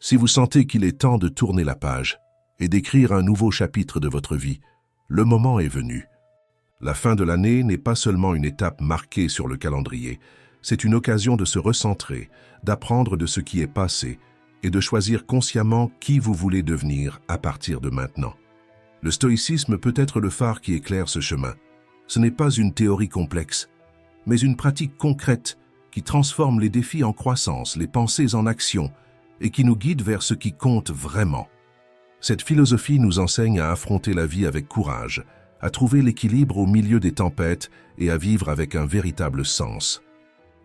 Si vous sentez qu'il est temps de tourner la page et d'écrire un nouveau chapitre de votre vie, le moment est venu. La fin de l'année n'est pas seulement une étape marquée sur le calendrier, c'est une occasion de se recentrer, d'apprendre de ce qui est passé et de choisir consciemment qui vous voulez devenir à partir de maintenant. Le stoïcisme peut être le phare qui éclaire ce chemin. Ce n'est pas une théorie complexe, mais une pratique concrète qui transforme les défis en croissance, les pensées en action et qui nous guide vers ce qui compte vraiment. Cette philosophie nous enseigne à affronter la vie avec courage, à trouver l'équilibre au milieu des tempêtes et à vivre avec un véritable sens.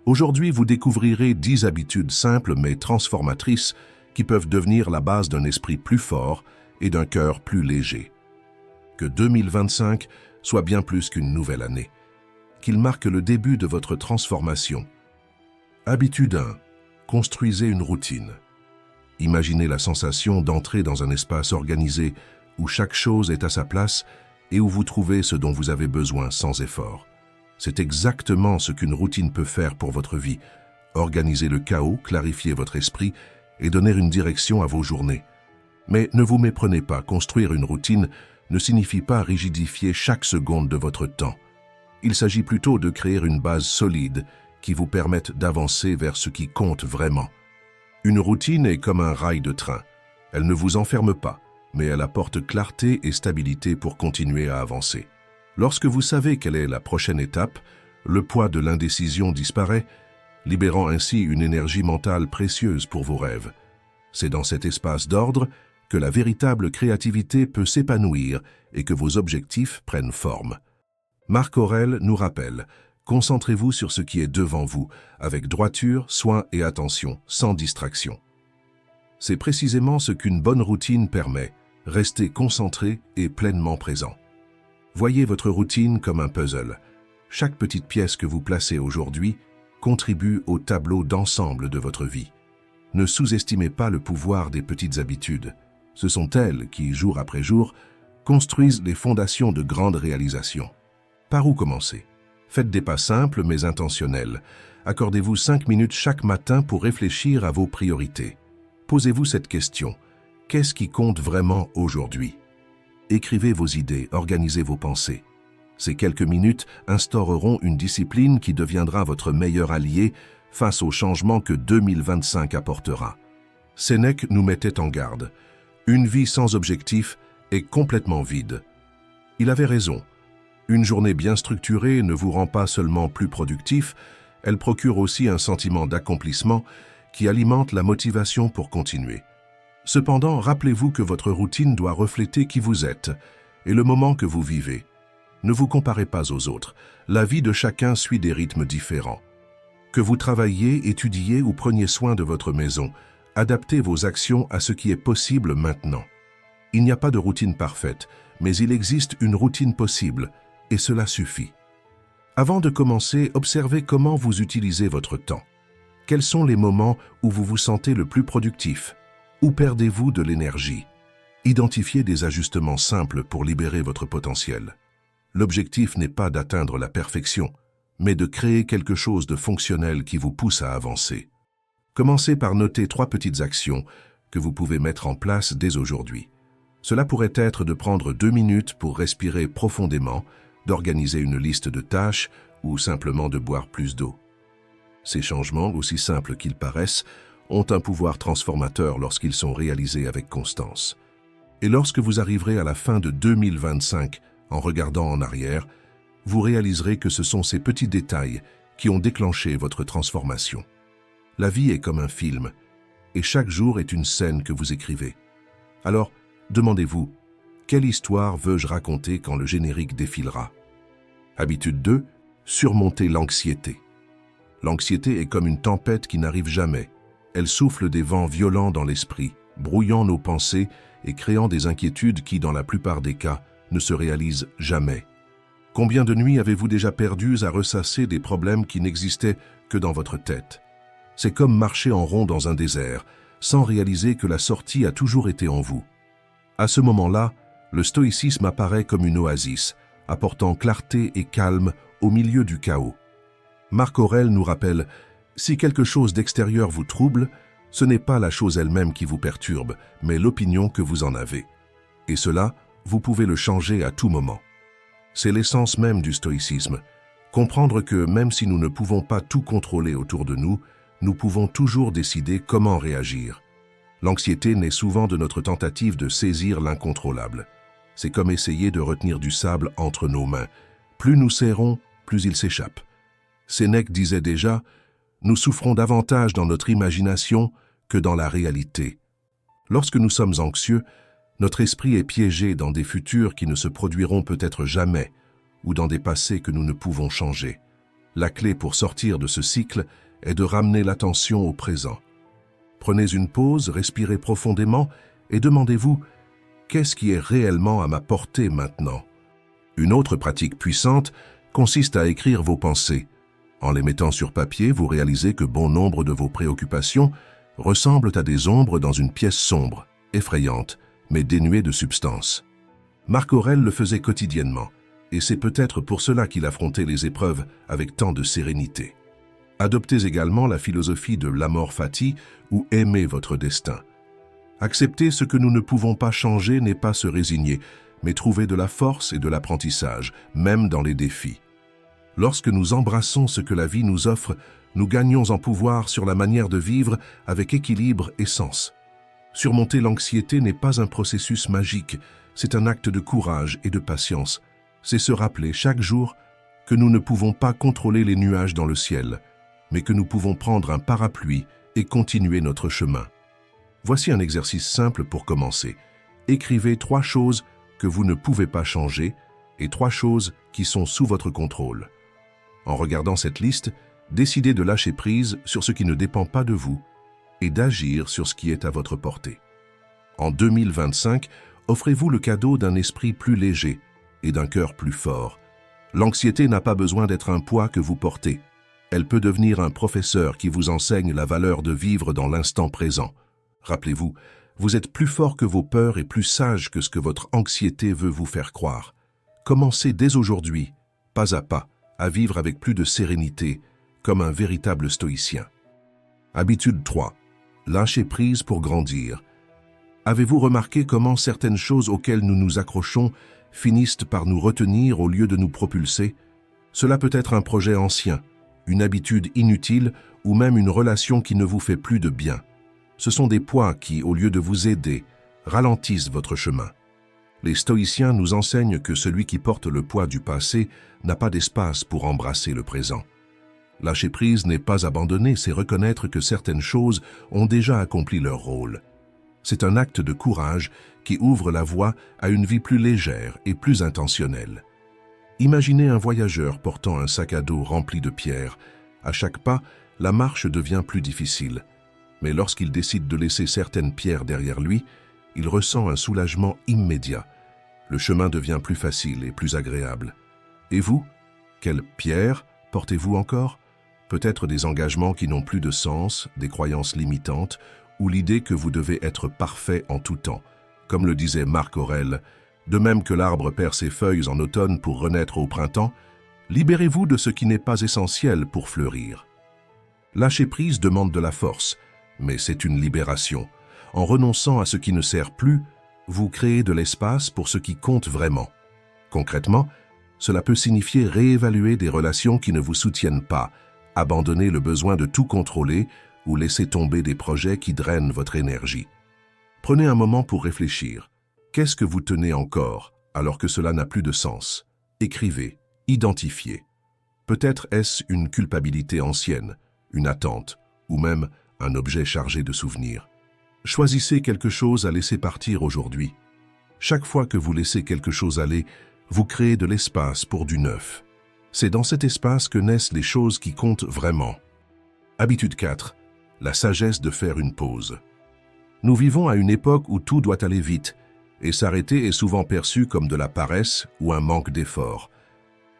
Aujourd'hui, vous découvrirez 10 habitudes simples mais transformatrices qui peuvent devenir la base d'un esprit plus fort et d'un cœur plus léger. Que 2025 soit bien plus qu'une nouvelle année, qu'il marque le début de votre transformation. Habitude 1. Construisez une routine. Imaginez la sensation d'entrer dans un espace organisé où chaque chose est à sa place et où vous trouvez ce dont vous avez besoin sans effort. C'est exactement ce qu'une routine peut faire pour votre vie. Organiser le chaos, clarifier votre esprit et donner une direction à vos journées. Mais ne vous méprenez pas, construire une routine ne signifie pas rigidifier chaque seconde de votre temps. Il s'agit plutôt de créer une base solide qui vous permette d'avancer vers ce qui compte vraiment. Une routine est comme un rail de train. Elle ne vous enferme pas, mais elle apporte clarté et stabilité pour continuer à avancer. Lorsque vous savez quelle est la prochaine étape, le poids de l'indécision disparaît, libérant ainsi une énergie mentale précieuse pour vos rêves. C'est dans cet espace d'ordre que la véritable créativité peut s'épanouir et que vos objectifs prennent forme. Marc Aurèle nous rappelle: concentrez-vous sur ce qui est devant vous, avec droiture, soin et attention, sans distraction. C'est précisément ce qu'une bonne routine permet, rester concentré et pleinement présent. Voyez votre routine comme un puzzle. Chaque petite pièce que vous placez aujourd'hui contribue au tableau d'ensemble de votre vie. Ne sous-estimez pas le pouvoir des petites habitudes. Ce sont elles qui, jour après jour, construisent les fondations de grandes réalisations. Par où commencer? Faites des pas simples mais intentionnels. Accordez-vous 5 minutes chaque matin pour réfléchir à vos priorités. Posez-vous cette question: qu'est-ce qui compte vraiment aujourd'hui? Écrivez vos idées, organisez vos pensées. Ces quelques minutes instaureront une discipline qui deviendra votre meilleur allié face aux changements que 2025 apportera. Sénèque nous mettait en garde: une vie sans objectif est complètement vide. Il avait raison. Une journée bien structurée ne vous rend pas seulement plus productif, elle procure aussi un sentiment d'accomplissement qui alimente la motivation pour continuer. Cependant, rappelez-vous que votre routine doit refléter qui vous êtes et le moment que vous vivez. Ne vous comparez pas aux autres. La vie de chacun suit des rythmes différents. Que vous travailliez, étudiez ou preniez soin de votre maison, adaptez vos actions à ce qui est possible maintenant. Il n'y a pas de routine parfaite, mais il existe une routine possible, et cela suffit. Avant de commencer, observez comment vous utilisez votre temps. Quels sont les moments où vous vous sentez le plus productif? Où perdez-vous de l'énergie? Identifiez des ajustements simples pour libérer votre potentiel. L'objectif n'est pas d'atteindre la perfection, mais de créer quelque chose de fonctionnel qui vous pousse à avancer. Commencez par noter 3 petites actions que vous pouvez mettre en place dès aujourd'hui. Cela pourrait être de prendre 2 minutes pour respirer profondément, d'organiser une liste de tâches ou simplement de boire plus d'eau. Ces changements, aussi simples qu'ils paraissent, ont un pouvoir transformateur lorsqu'ils sont réalisés avec constance. Et lorsque vous arriverez à la fin de 2025, en regardant en arrière, vous réaliserez que ce sont ces petits détails qui ont déclenché votre transformation. La vie est comme un film, et chaque jour est une scène que vous écrivez. Alors, demandez-vous, quelle histoire veux-je raconter quand le générique défilera? Habitude 2, surmonter l'anxiété. L'anxiété est comme une tempête qui n'arrive jamais. Elle souffle des vents violents dans l'esprit, brouillant nos pensées et créant des inquiétudes qui, dans la plupart des cas, ne se réalisent jamais. Combien de nuits avez-vous déjà perdues à ressasser des problèmes qui n'existaient que dans votre tête? C'est comme marcher en rond dans un désert, sans réaliser que la sortie a toujours été en vous. À ce moment-là, le stoïcisme apparaît comme une oasis, apportant clarté et calme au milieu du chaos. Marc Aurèle nous rappelle: si quelque chose d'extérieur vous trouble, Ce n'est pas la chose elle-même qui vous perturbe, mais l'opinion que vous en avez. Et cela, vous pouvez le changer à tout moment. C'est l'essence même du stoïcisme. Comprendre que même si nous ne pouvons pas tout contrôler autour de nous, nous pouvons toujours décider comment réagir. L'anxiété naît souvent de notre tentative de saisir l'incontrôlable. C'est comme essayer de retenir du sable entre nos mains. Plus nous serrons, plus il s'échappe. Sénèque disait déjà « Nous souffrons davantage dans notre imagination que dans la réalité ». Lorsque nous sommes anxieux, notre esprit est piégé dans des futurs qui ne se produiront peut-être jamais ou dans des passés que nous ne pouvons changer. La clé pour sortir de ce cycle est de ramener l'attention au présent. Prenez une pause, respirez profondément et demandez-vous « Qu'est-ce qui est réellement à ma portée maintenant ?» Une autre pratique puissante consiste à écrire vos pensées. En les mettant sur papier, vous réalisez que bon nombre de vos préoccupations ressemblent à des ombres dans une pièce sombre, effrayante, mais dénuée de substance. Marc Aurèle le faisait quotidiennement, et c'est peut-être pour cela qu'il affrontait les épreuves avec tant de sérénité. Adoptez également la philosophie de l'amor fati ou aimez votre destin. Accepter ce que nous ne pouvons pas changer n'est pas se résigner, mais trouver de la force et de l'apprentissage, même dans les défis. Lorsque nous embrassons ce que la vie nous offre, nous gagnons en pouvoir sur la manière de vivre avec équilibre et sens. Surmonter l'anxiété n'est pas un processus magique, c'est un acte de courage et de patience. C'est se rappeler chaque jour que nous ne pouvons pas contrôler les nuages dans le ciel, mais que nous pouvons prendre un parapluie et continuer notre chemin. Voici un exercice simple pour commencer. Écrivez 3 choses que vous ne pouvez pas changer et 3 choses qui sont sous votre contrôle. En regardant cette liste, décidez de lâcher prise sur ce qui ne dépend pas de vous et d'agir sur ce qui est à votre portée. En 2025, offrez-vous le cadeau d'un esprit plus léger et d'un cœur plus fort. L'anxiété n'a pas besoin d'être un poids que vous portez. Elle peut devenir un professeur qui vous enseigne la valeur de vivre dans l'instant présent. Rappelez-vous, vous êtes plus fort que vos peurs et plus sage que ce que votre anxiété veut vous faire croire. Commencez dès aujourd'hui, pas à pas, à vivre avec plus de sérénité, comme un véritable stoïcien. Habitude 3. Lâcher prise pour grandir. Avez-vous remarqué comment certaines choses auxquelles nous nous accrochons finissent par nous retenir au lieu de nous propulser? Cela peut être un projet ancien, une habitude inutile ou même une relation qui ne vous fait plus de bien. Ce sont des poids qui, au lieu de vous aider, ralentissent votre chemin. Les stoïciens nous enseignent que celui qui porte le poids du passé n'a pas d'espace pour embrasser le présent. Lâcher prise n'est pas abandonner, c'est reconnaître que certaines choses ont déjà accompli leur rôle. C'est un acte de courage qui ouvre la voie à une vie plus légère et plus intentionnelle. Imaginez un voyageur portant un sac à dos rempli de pierres. À chaque pas, la marche devient plus difficile. Mais lorsqu'il décide de laisser certaines pierres derrière lui, il ressent un soulagement immédiat. Le chemin devient plus facile et plus agréable. Et vous, quelles pierres portez-vous encore? Peut-être des engagements qui n'ont plus de sens, des croyances limitantes, ou l'idée que vous devez être parfait en tout temps. Comme le disait Marc Aurèle, de même que l'arbre perd ses feuilles en automne pour renaître au printemps, libérez-vous de ce qui n'est pas essentiel pour fleurir. Lâcher prise demande de la force, mais c'est une libération. En renonçant à ce qui ne sert plus, vous créez de l'espace pour ce qui compte vraiment. Concrètement, cela peut signifier réévaluer des relations qui ne vous soutiennent pas, abandonner le besoin de tout contrôler ou laisser tomber des projets qui drainent votre énergie. Prenez un moment pour réfléchir. Qu'est-ce que vous tenez encore alors que cela n'a plus de sens? Écrivez, identifiez. Peut-être est-ce une culpabilité ancienne, une attente, ou même un objet chargé de souvenirs. Choisissez quelque chose à laisser partir aujourd'hui. Chaque fois que vous laissez quelque chose aller, vous créez de l'espace pour du neuf. C'est dans cet espace que naissent les choses qui comptent vraiment. Habitude 4. La sagesse de faire une pause. Nous vivons à une époque où tout doit aller vite, et s'arrêter est souvent perçu comme de la paresse ou un manque d'effort.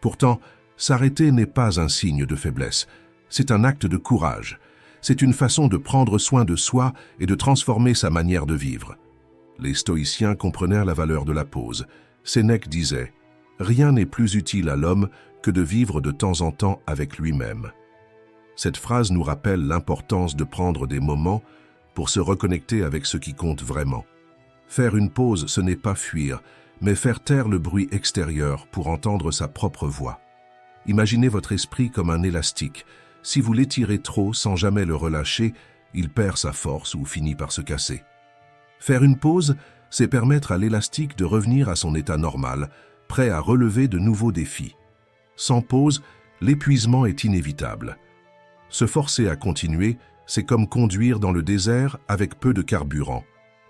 Pourtant, s'arrêter n'est pas un signe de faiblesse, c'est un acte de courage. C'est une façon de prendre soin de soi et de transformer sa manière de vivre. Les stoïciens comprenaient la valeur de la pause. Sénèque disait « Rien n'est plus utile à l'homme que de vivre de temps en temps avec lui-même ». Cette phrase nous rappelle l'importance de prendre des moments pour se reconnecter avec ce qui compte vraiment. Faire une pause, ce n'est pas fuir, mais faire taire le bruit extérieur pour entendre sa propre voix. Imaginez votre esprit comme un élastique. Si vous l'étirez trop sans jamais le relâcher, il perd sa force ou finit par se casser. Faire une pause, c'est permettre à l'élastique de revenir à son état normal, prêt à relever de nouveaux défis. Sans pause, l'épuisement est inévitable. Se forcer à continuer, c'est comme conduire dans le désert avec peu de carburant.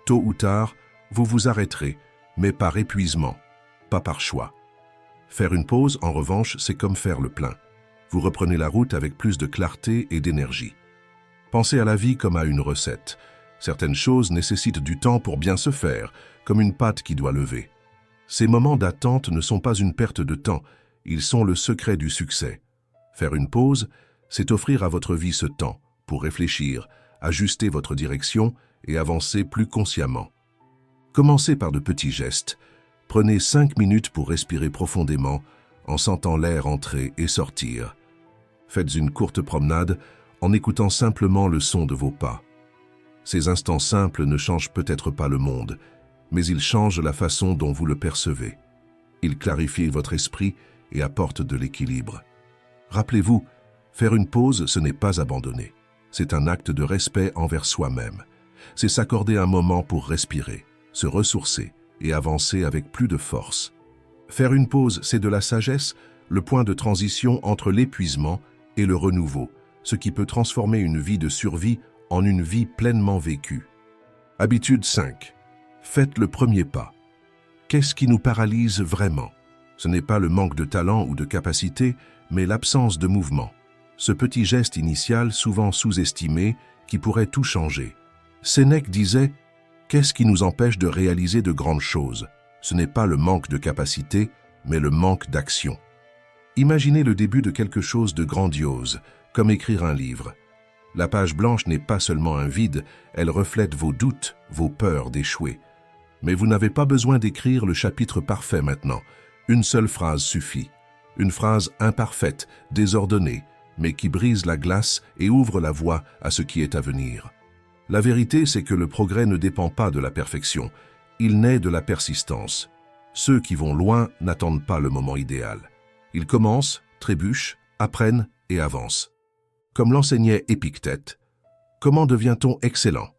Tôt ou tard, vous vous arrêterez, mais par épuisement, pas par choix. Faire une pause, en revanche, c'est comme faire le plein. Vous reprenez la route avec plus de clarté et d'énergie. Pensez à la vie comme à une recette. Certaines choses nécessitent du temps pour bien se faire, comme une pâte qui doit lever. Ces moments d'attente ne sont pas une perte de temps, ils sont le secret du succès. Faire une pause, c'est offrir à votre vie ce temps pour réfléchir, ajuster votre direction et avancer plus consciemment. Commencez par de petits gestes. Prenez 5 minutes pour respirer profondément en sentant l'air entrer et sortir. Faites une courte promenade en écoutant simplement le son de vos pas. Ces instants simples ne changent peut-être pas le monde, mais ils changent la façon dont vous le percevez. Ils clarifient votre esprit et apportent de l'équilibre. Rappelez-vous, faire une pause, ce n'est pas abandonner. C'est un acte de respect envers soi-même. C'est s'accorder un moment pour respirer, se ressourcer et avancer avec plus de force. Faire une pause, c'est de la sagesse, le point de transition entre l'épuisement et le renouveau, ce qui peut transformer une vie de survie en une vie pleinement vécue. Habitude 5. Faites le premier pas. Qu'est-ce qui nous paralyse vraiment? Ce n'est pas le manque de talent ou de capacité, mais l'absence de mouvement. Ce petit geste initial, souvent sous-estimé, qui pourrait tout changer. Sénèque disait « Qu'est-ce qui nous empêche de réaliser de grandes choses? Ce n'est pas le manque de capacité, mais le manque d'action. » Imaginez le début de quelque chose de grandiose, comme écrire un livre. La page blanche n'est pas seulement un vide, elle reflète vos doutes, vos peurs d'échouer. Mais vous n'avez pas besoin d'écrire le chapitre parfait maintenant. Une seule phrase suffit. Une phrase imparfaite, désordonnée, mais qui brise la glace et ouvre la voie à ce qui est à venir. La vérité, c'est que le progrès ne dépend pas de la perfection. Il naît de la persistance. Ceux qui vont loin n'attendent pas le moment idéal. Ils commencent, trébuchent, apprennent et avancent. Comme l'enseignait Épictète, comment devient-on excellent?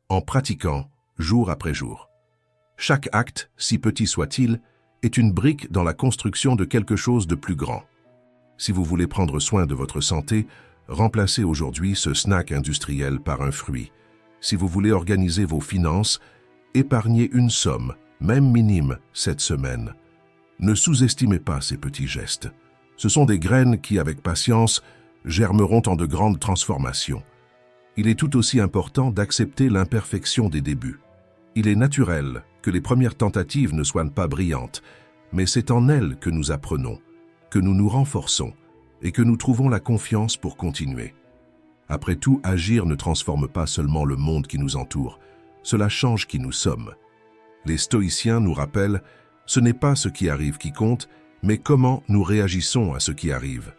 En pratiquant jour après jour. Chaque acte, si petit soit-il, est une brique dans la construction de quelque chose de plus grand. Si vous voulez prendre soin de votre santé, remplacez aujourd'hui ce snack industriel par un fruit. Si vous voulez organiser vos finances, épargnez une somme, même minime, cette semaine. Ne sous-estimez pas ces petits gestes. Ce sont des graines qui, avec patience, germeront en de grandes transformations. Il est tout aussi important d'accepter l'imperfection des débuts. Il est naturel que les premières tentatives ne soient pas brillantes, mais c'est en elles que nous apprenons, que nous nous renforçons et que nous trouvons la confiance pour continuer. Après tout, agir ne transforme pas seulement le monde qui nous entoure, cela change qui nous sommes. Les stoïciens nous rappellent, ce n'est pas ce qui arrive qui compte, mais comment nous réagissons à ce qui arrive.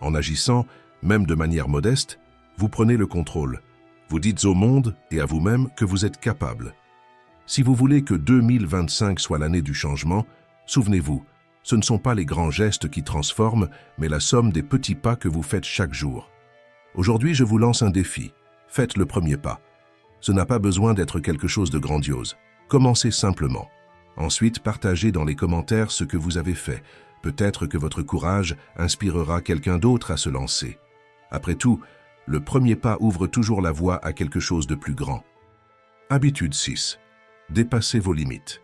En agissant, même de manière modeste, vous prenez le contrôle. Vous dites au monde et à vous-même que vous êtes capable. Si vous voulez que 2025 soit l'année du changement, souvenez-vous, ce ne sont pas les grands gestes qui transforment, mais la somme des petits pas que vous faites chaque jour. Aujourd'hui, je vous lance un défi. Faites le premier pas. Ce n'a pas besoin d'être quelque chose de grandiose. Commencez simplement. Ensuite, partagez dans les commentaires ce que vous avez fait. Peut-être que votre courage inspirera quelqu'un d'autre à se lancer. Après tout, le premier pas ouvre toujours la voie à quelque chose de plus grand. Habitude 6. Dépassez vos limites.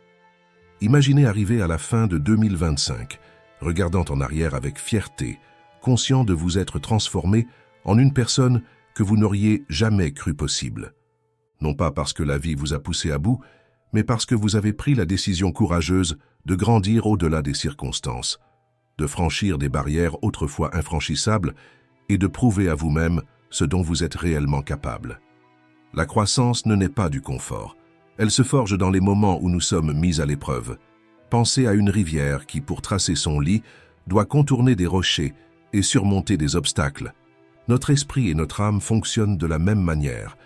Imaginez arriver à la fin de 2025, regardant en arrière avec fierté, conscient de vous être transformé en une personne que vous n'auriez jamais cru possible. Non pas parce que la vie vous a poussé à bout, mais parce que vous avez pris la décision courageuse de grandir au-delà des circonstances, de franchir des barrières autrefois infranchissables et de prouver à vous-même ce dont vous êtes réellement capable. La croissance ne naît pas du confort. Elle se forge dans les moments où nous sommes mis à l'épreuve. Pensez à une rivière qui, pour tracer son lit, doit contourner des rochers et surmonter des obstacles. Notre esprit et notre âme fonctionnent de la même manière.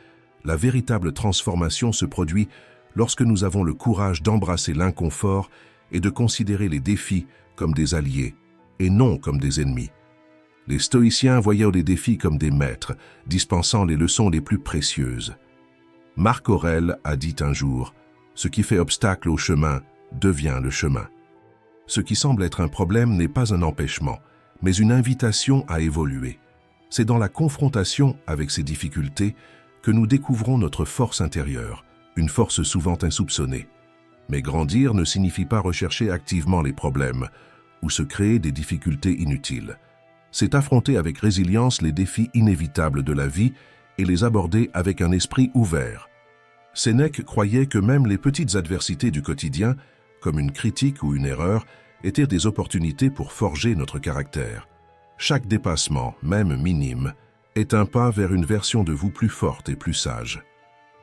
La véritable transformation se produit lorsque nous avons le courage d'embrasser l'inconfort et de considérer les défis comme des alliés et non comme des ennemis. Les stoïciens voyaient les défis comme des maîtres, dispensant les leçons les plus précieuses. Marc Aurèle a dit un jour « Ce qui fait obstacle au chemin devient le chemin ». Ce qui semble être un problème n'est pas un empêchement, mais une invitation à évoluer. C'est dans la confrontation avec ces difficultés que nous découvrons notre force intérieure, une force souvent insoupçonnée. Mais grandir ne signifie pas rechercher activement les problèmes ou se créer des difficultés inutiles. C'est affronter avec résilience les défis inévitables de la vie et les aborder avec un esprit ouvert. Sénèque croyait que même les petites adversités du quotidien, comme une critique ou une erreur, étaient des opportunités pour forger notre caractère. Chaque dépassement, même minime, est un pas vers une version de vous plus forte et plus sage.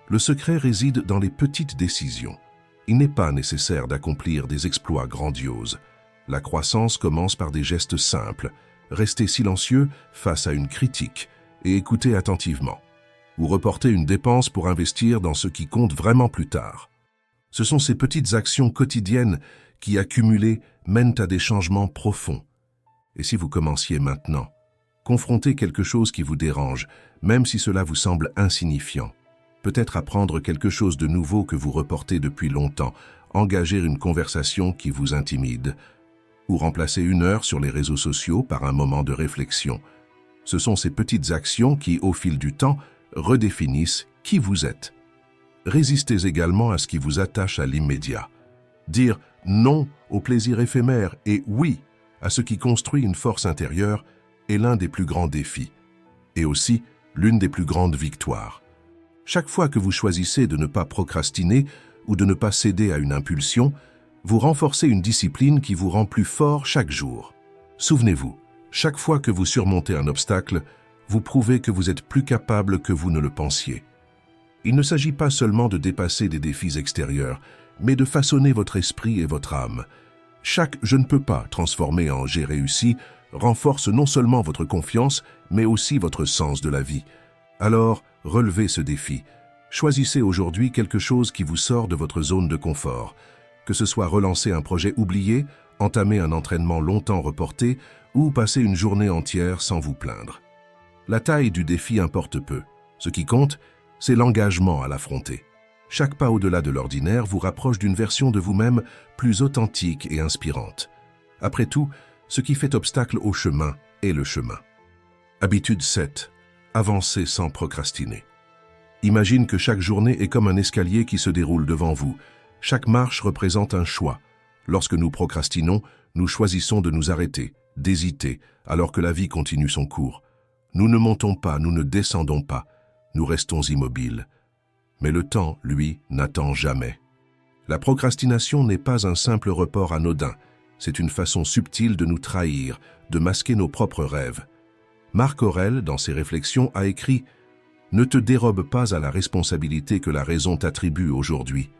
Le secret réside dans les petites décisions. Il n'est pas nécessaire d'accomplir des exploits grandioses. La croissance commence par des gestes simples. Restez silencieux face à une critique et écoutez attentivement. Ou reportez une dépense pour investir dans ce qui compte vraiment plus tard. Ce sont ces petites actions quotidiennes qui, accumulées, mènent à des changements profonds. Et si vous commenciez maintenant, confrontez quelque chose qui vous dérange, même si cela vous semble insignifiant. Peut-être apprendre quelque chose de nouveau que vous reportez depuis longtemps, engager une conversation qui vous intimide, ou remplacer une heure sur les réseaux sociaux par un moment de réflexion. Ce sont ces petites actions qui, au fil du temps, redéfinissent qui vous êtes. Résistez également à ce qui vous attache à l'immédiat. Dire non au plaisir éphémère et oui à ce qui construit une force intérieure est l'un des plus grands défis, et aussi l'une des plus grandes victoires. Chaque fois que vous choisissez de ne pas procrastiner ou de ne pas céder à une impulsion, vous renforcez une discipline qui vous rend plus fort chaque jour. Souvenez-vous, chaque fois que vous surmontez un obstacle, vous prouvez que vous êtes plus capable que vous ne le pensiez. Il ne s'agit pas seulement de dépasser des défis extérieurs, mais de façonner votre esprit et votre âme. Chaque « je ne peux pas » transformé en « j'ai réussi » renforce non seulement votre confiance, mais aussi votre sens de la vie. Alors, relevez ce défi. Choisissez aujourd'hui quelque chose qui vous sort de votre zone de confort. Que ce soit relancer un projet oublié, entamer un entraînement longtemps reporté ou passer une journée entière sans vous plaindre. La taille du défi importe peu. Ce qui compte, c'est l'engagement à l'affronter. Chaque pas au-delà de l'ordinaire vous rapproche d'une version de vous-même plus authentique et inspirante. Après tout, ce qui fait obstacle au chemin est le chemin. Habitude 7. Avancez sans procrastiner. Imagine que chaque journée est comme un escalier qui se déroule devant vous. Chaque marche représente un choix. Lorsque nous procrastinons, nous choisissons de nous arrêter, d'hésiter, alors que la vie continue son cours. Nous ne montons pas, nous ne descendons pas, nous restons immobiles. Mais le temps, lui, n'attend jamais. La procrastination n'est pas un simple report anodin, c'est une façon subtile de nous trahir, de masquer nos propres rêves. Marc Aurèle, dans ses réflexions, a écrit « Ne te dérobe pas à la responsabilité que la raison t'attribue aujourd'hui.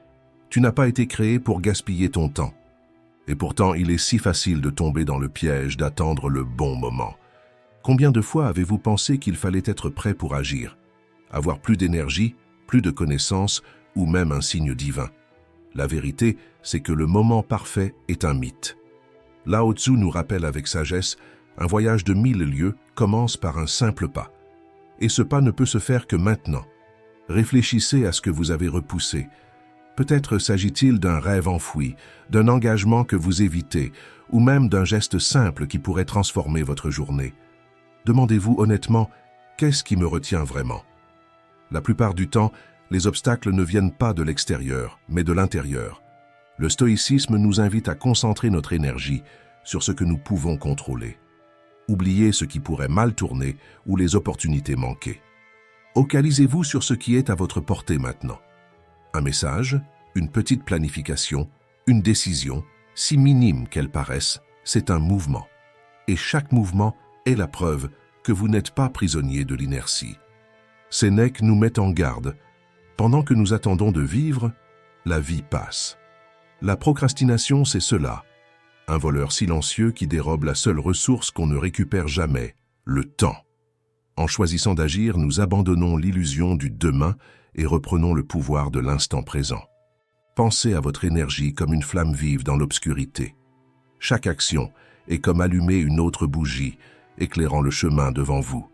Tu n'as pas été créé pour gaspiller ton temps. » Et pourtant, il est si facile de tomber dans le piège d'attendre le bon moment. Combien de fois avez-vous pensé qu'il fallait être prêt pour agir? Avoir plus d'énergie, plus de connaissances ou même un signe divin? La vérité, c'est que le moment parfait est un mythe. Lao Tzu nous rappelle avec sagesse, un voyage de 1000 lieues commence par un simple pas. Et ce pas ne peut se faire que maintenant. Réfléchissez à ce que vous avez repoussé. Peut-être s'agit-il d'un rêve enfoui, d'un engagement que vous évitez, ou même d'un geste simple qui pourrait transformer votre journée. Demandez-vous honnêtement, qu'est-ce qui me retient vraiment? La plupart du temps, les obstacles ne viennent pas de l'extérieur, mais de l'intérieur. Le stoïcisme nous invite à concentrer notre énergie sur ce que nous pouvons contrôler. Oubliez ce qui pourrait mal tourner ou les opportunités manquées. Focalisez-vous sur ce qui est à votre portée maintenant. Un message, une petite planification, une décision, si minime qu'elle paraisse, c'est un mouvement. Et chaque mouvement est la preuve que vous n'êtes pas prisonnier de l'inertie. Sénèque nous met en garde. Pendant que nous attendons de vivre, la vie passe. La procrastination, c'est cela. Un voleur silencieux qui dérobe la seule ressource qu'on ne récupère jamais, le temps. En choisissant d'agir, nous abandonnons l'illusion du demain et reprenons le pouvoir de l'instant présent. Pensez à votre énergie comme une flamme vive dans l'obscurité. Chaque action est comme allumer une autre bougie, éclairant le chemin devant vous.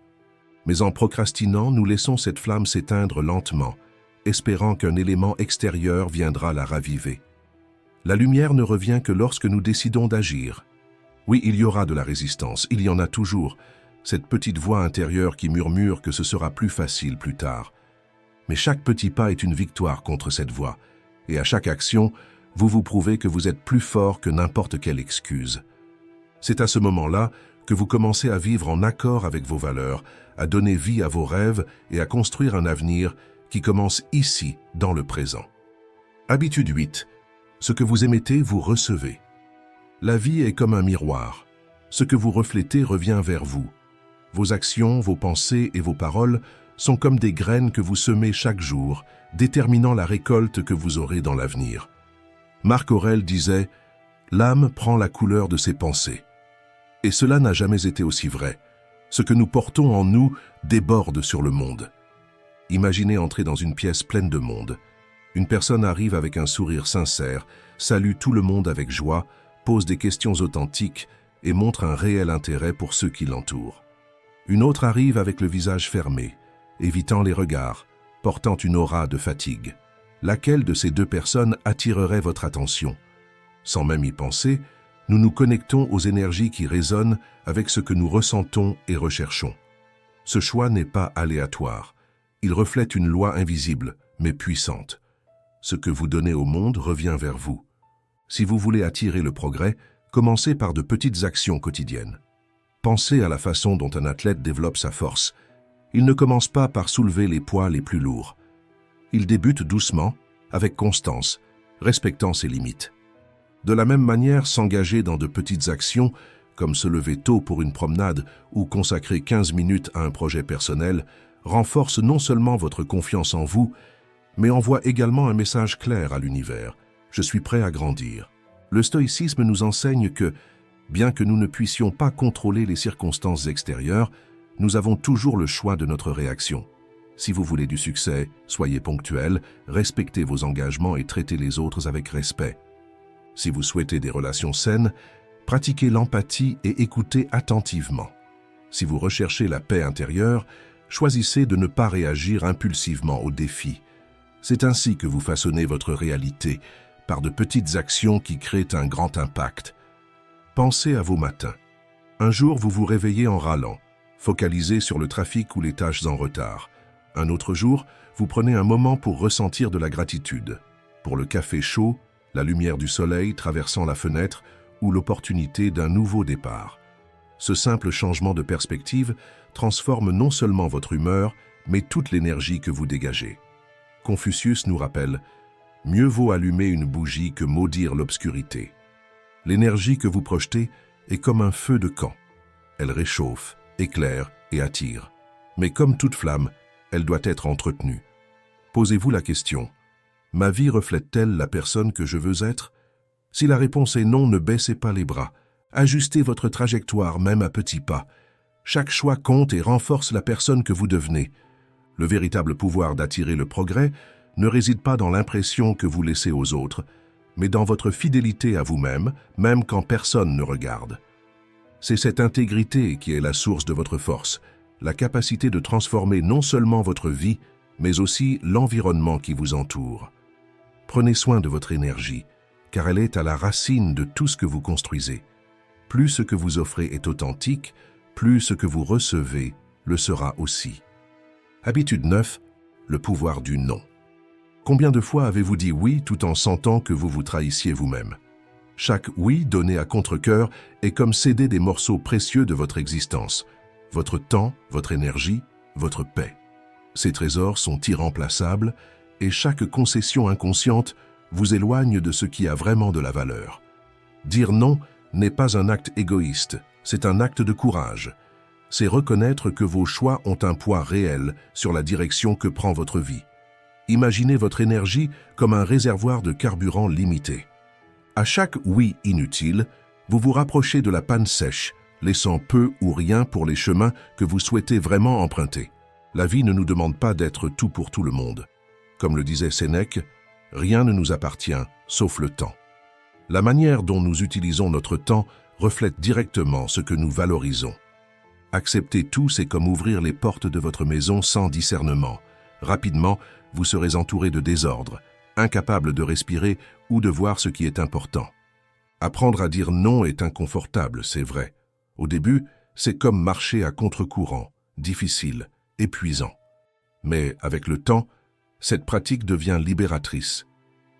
Mais en procrastinant, nous laissons cette flamme s'éteindre lentement, espérant qu'un élément extérieur viendra la raviver. La lumière ne revient que lorsque nous décidons d'agir. Oui, il y aura de la résistance, il y en a toujours, cette petite voix intérieure qui murmure que ce sera plus facile plus tard. Mais chaque petit pas est une victoire contre cette voix, et à chaque action, vous vous prouvez que vous êtes plus fort que n'importe quelle excuse. C'est à ce moment-là que vous commencez à vivre en accord avec vos valeurs, à donner vie à vos rêves et à construire un avenir qui commence ici, dans le présent. Habitude 8. Ce que vous émettez, vous recevez. La vie est comme un miroir. Ce que vous reflétez revient vers vous. Vos actions, vos pensées et vos paroles sont comme des graines que vous semez chaque jour, déterminant la récolte que vous aurez dans l'avenir. Marc Aurèle disait « L'âme prend la couleur de ses pensées ». Et cela n'a jamais été aussi vrai. Ce que nous portons en nous déborde sur le monde. Imaginez entrer dans une pièce pleine de monde. Une personne arrive avec un sourire sincère, salue tout le monde avec joie, pose des questions authentiques et montre un réel intérêt pour ceux qui l'entourent. Une autre arrive avec le visage fermé, évitant les regards, portant une aura de fatigue. Laquelle de ces deux personnes attirerait votre attention? Sans même y penser, nous nous connectons aux énergies qui résonnent avec ce que nous ressentons et recherchons. Ce choix n'est pas aléatoire. Il reflète une loi invisible, mais puissante. Ce que vous donnez au monde revient vers vous. Si vous voulez attirer le progrès, commencez par de petites actions quotidiennes. Pensez à la façon dont un athlète développe sa force. Il ne commence pas par soulever les poids les plus lourds. Il débute doucement, avec constance, respectant ses limites. De la même manière, s'engager dans de petites actions, comme se lever tôt pour une promenade ou consacrer 15 minutes à un projet personnel, renforce non seulement votre confiance en vous, mais envoie également un message clair à l'univers. Je suis prêt à grandir. Le stoïcisme nous enseigne que, bien que nous ne puissions pas contrôler les circonstances extérieures, nous avons toujours le choix de notre réaction. Si vous voulez du succès, soyez ponctuel, respectez vos engagements et traitez les autres avec respect. Si vous souhaitez des relations saines, pratiquez l'empathie et écoutez attentivement. Si vous recherchez la paix intérieure, choisissez de ne pas réagir impulsivement aux défis. C'est ainsi que vous façonnez votre réalité, par de petites actions qui créent un grand impact. Pensez à vos matins. Un jour, vous vous réveillez en râlant, focalisé sur le trafic ou les tâches en retard. Un autre jour, vous prenez un moment pour ressentir de la gratitude, pour le café chaud, la lumière du soleil traversant la fenêtre ou l'opportunité d'un nouveau départ. Ce simple changement de perspective transforme non seulement votre humeur, mais toute l'énergie que vous dégagez. Confucius nous rappelle « Mieux vaut allumer une bougie que maudire l'obscurité ». L'énergie que vous projetez est comme un feu de camp. Elle réchauffe, éclaire et attire. Mais comme toute flamme, elle doit être entretenue. Posez-vous la question « Ma vie reflète-t-elle la personne que je veux être ?» Si la réponse est non, ne baissez pas les bras. Ajustez votre trajectoire même à petits pas. Chaque choix compte et renforce la personne que vous devenez. Le véritable pouvoir d'attirer le progrès ne réside pas dans l'impression que vous laissez aux autres, mais dans votre fidélité à vous-même, même quand personne ne regarde. C'est cette intégrité qui est la source de votre force, la capacité de transformer non seulement votre vie, mais aussi l'environnement qui vous entoure. Prenez soin de votre énergie, car elle est à la racine de tout ce que vous construisez. Plus ce que vous offrez est authentique, plus ce que vous recevez le sera aussi. Habitude 9, le pouvoir du non. Combien de fois avez-vous dit oui tout en sentant que vous vous trahissiez vous-même? Chaque oui donné à contre-cœur est comme céder des morceaux précieux de votre existence, votre temps, votre énergie, votre paix. Ces trésors sont irremplaçables et chaque concession inconsciente vous éloigne de ce qui a vraiment de la valeur. Dire non n'est pas un acte égoïste, c'est un acte de courage. C'est reconnaître que vos choix ont un poids réel sur la direction que prend votre vie. Imaginez votre énergie comme un réservoir de carburant limité. À chaque oui inutile, vous vous rapprochez de la panne sèche, laissant peu ou rien pour les chemins que vous souhaitez vraiment emprunter. La vie ne nous demande pas d'être tout pour tout le monde. Comme le disait Sénèque, rien ne nous appartient, sauf le temps. La manière dont nous utilisons notre temps reflète directement ce que nous valorisons. Accepter tout, c'est comme ouvrir les portes de votre maison sans discernement. Rapidement, vous serez entouré de désordre, incapable de respirer ou de voir ce qui est important. Apprendre à dire non est inconfortable, c'est vrai. Au début, c'est comme marcher à contre-courant, difficile, épuisant. Mais avec le temps, cette pratique devient libératrice.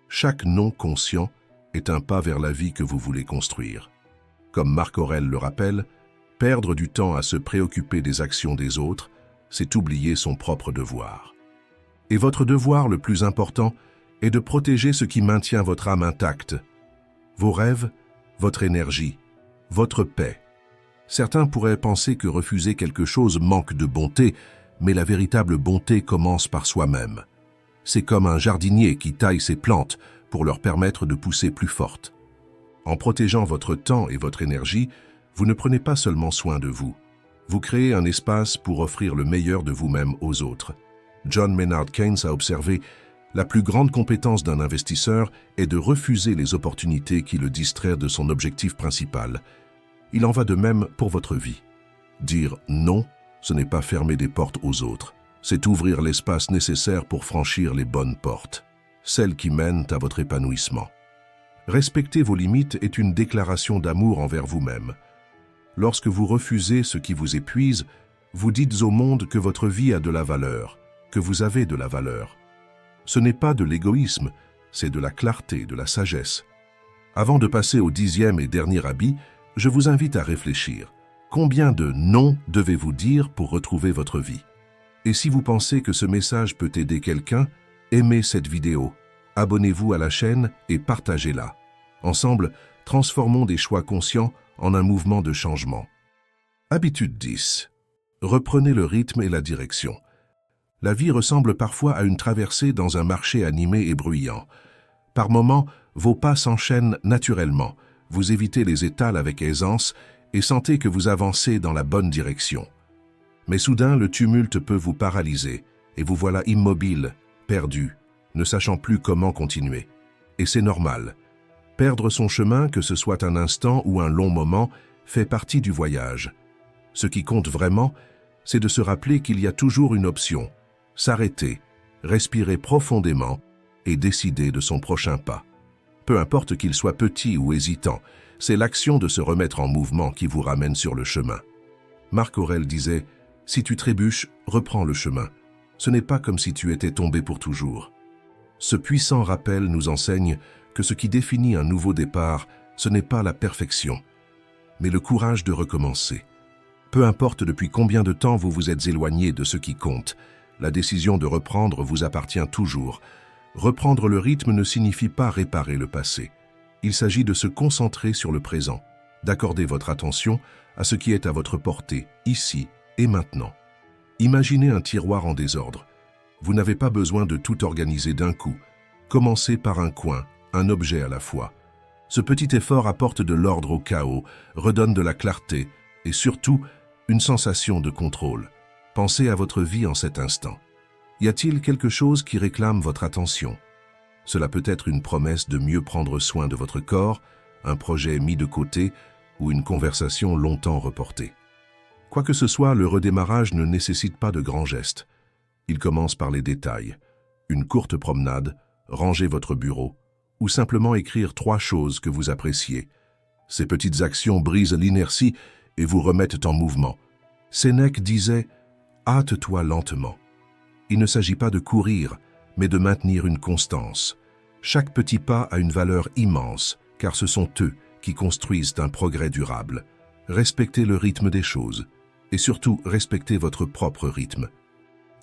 Chaque non conscient est un pas vers la vie que vous voulez construire. Comme Marc Aurèle le rappelle, perdre du temps à se préoccuper des actions des autres, c'est oublier son propre devoir. Et votre devoir le plus important est de protéger ce qui maintient votre âme intacte. Vos rêves, votre énergie, votre paix. Certains pourraient penser que refuser quelque chose manque de bonté, mais la véritable bonté commence par soi-même. C'est comme un jardinier qui taille ses plantes pour leur permettre de pousser plus fortes. En protégeant votre temps et votre énergie, vous ne prenez pas seulement soin de vous. Vous créez un espace pour offrir le meilleur de vous-même aux autres. John Maynard Keynes a observé « La plus grande compétence d'un investisseur est de refuser les opportunités qui le distraient de son objectif principal. » Il en va de même pour votre vie. Dire « non », ce n'est pas fermer des portes aux autres. C'est ouvrir l'espace nécessaire pour franchir les bonnes portes, celles qui mènent à votre épanouissement. Respecter vos limites est une déclaration d'amour envers vous-même. Lorsque vous refusez ce qui vous épuise, vous dites au monde que votre vie a de la valeur, que vous avez de la valeur. Ce n'est pas de l'égoïsme, c'est de la clarté, de la sagesse. Avant de passer au 10e et dernier habit, je vous invite à réfléchir. Combien de non devez-vous dire pour retrouver votre vie? Et si vous pensez que ce message peut aider quelqu'un, aimez cette vidéo, abonnez-vous à la chaîne et partagez-la. Ensemble, transformons des choix conscients en un mouvement de changement. Habitude 10. Reprenez le rythme et la direction. La vie ressemble parfois à une traversée dans un marché animé et bruyant. Par moments, vos pas s'enchaînent naturellement. Vous évitez les étals avec aisance et sentez que vous avancez dans la bonne direction. Mais soudain, le tumulte peut vous paralyser et vous voilà immobile, perdu, ne sachant plus comment continuer. Et c'est normal. Perdre son chemin, que ce soit un instant ou un long moment, fait partie du voyage. Ce qui compte vraiment, c'est de se rappeler qu'il y a toujours une option. S'arrêter, respirer profondément et décider de son prochain pas. Peu importe qu'il soit petit ou hésitant, c'est l'action de se remettre en mouvement qui vous ramène sur le chemin. Marc Aurèle disait « Si tu trébuches, reprends le chemin. Ce n'est pas comme si tu étais tombé pour toujours. » Ce puissant rappel nous enseigne que ce qui définit un nouveau départ, ce n'est pas la perfection, mais le courage de recommencer. Peu importe depuis combien de temps vous vous êtes éloigné de ce qui compte, la décision de reprendre vous appartient toujours. Reprendre le rythme ne signifie pas réparer le passé. Il s'agit de se concentrer sur le présent, d'accorder votre attention à ce qui est à votre portée, ici et maintenant. Imaginez un tiroir en désordre. Vous n'avez pas besoin de tout organiser d'un coup. Commencez par un coin, un objet à la fois. Ce petit effort apporte de l'ordre au chaos, redonne de la clarté et surtout une sensation de contrôle. Pensez à votre vie en cet instant. Y a-t-il quelque chose qui réclame votre attention? Cela peut être une promesse de mieux prendre soin de votre corps, un projet mis de côté ou une conversation longtemps reportée. Quoi que ce soit, le redémarrage ne nécessite pas de grands gestes. Il commence par les détails. Une courte promenade, ranger votre bureau, ou simplement écrire 3 choses que vous appréciez. Ces petites actions brisent l'inertie et vous remettent en mouvement. Sénèque disait « Hâte-toi lentement ». Il ne s'agit pas de courir, mais de maintenir une constance. Chaque petit pas a une valeur immense, car ce sont eux qui construisent un progrès durable. Respectez le rythme des choses, et surtout respectez votre propre rythme.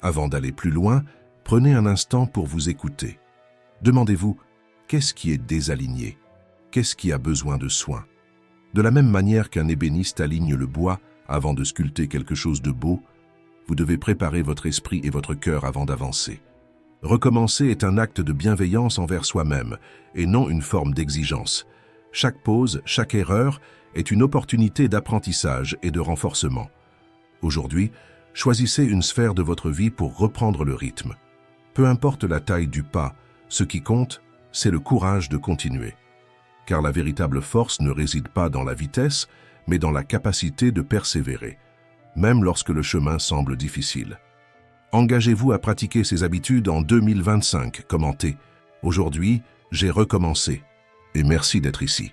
Avant d'aller plus loin, prenez un instant pour vous écouter. Demandez-vous, qu'est-ce qui est désaligné? Qu'est-ce qui a besoin de soin? De la même manière qu'un ébéniste aligne le bois avant de sculpter quelque chose de beau, vous devez préparer votre esprit et votre cœur avant d'avancer. Recommencer est un acte de bienveillance envers soi-même et non une forme d'exigence. Chaque pause, chaque erreur est une opportunité d'apprentissage et de renforcement. Aujourd'hui, choisissez une sphère de votre vie pour reprendre le rythme. Peu importe la taille du pas, ce qui compte, c'est le courage de continuer. Car la véritable force ne réside pas dans la vitesse, mais dans la capacité de persévérer, même lorsque le chemin semble difficile. Engagez-vous à pratiquer ces habitudes en 2025, commentez. Aujourd'hui, j'ai recommencé. Et merci d'être ici.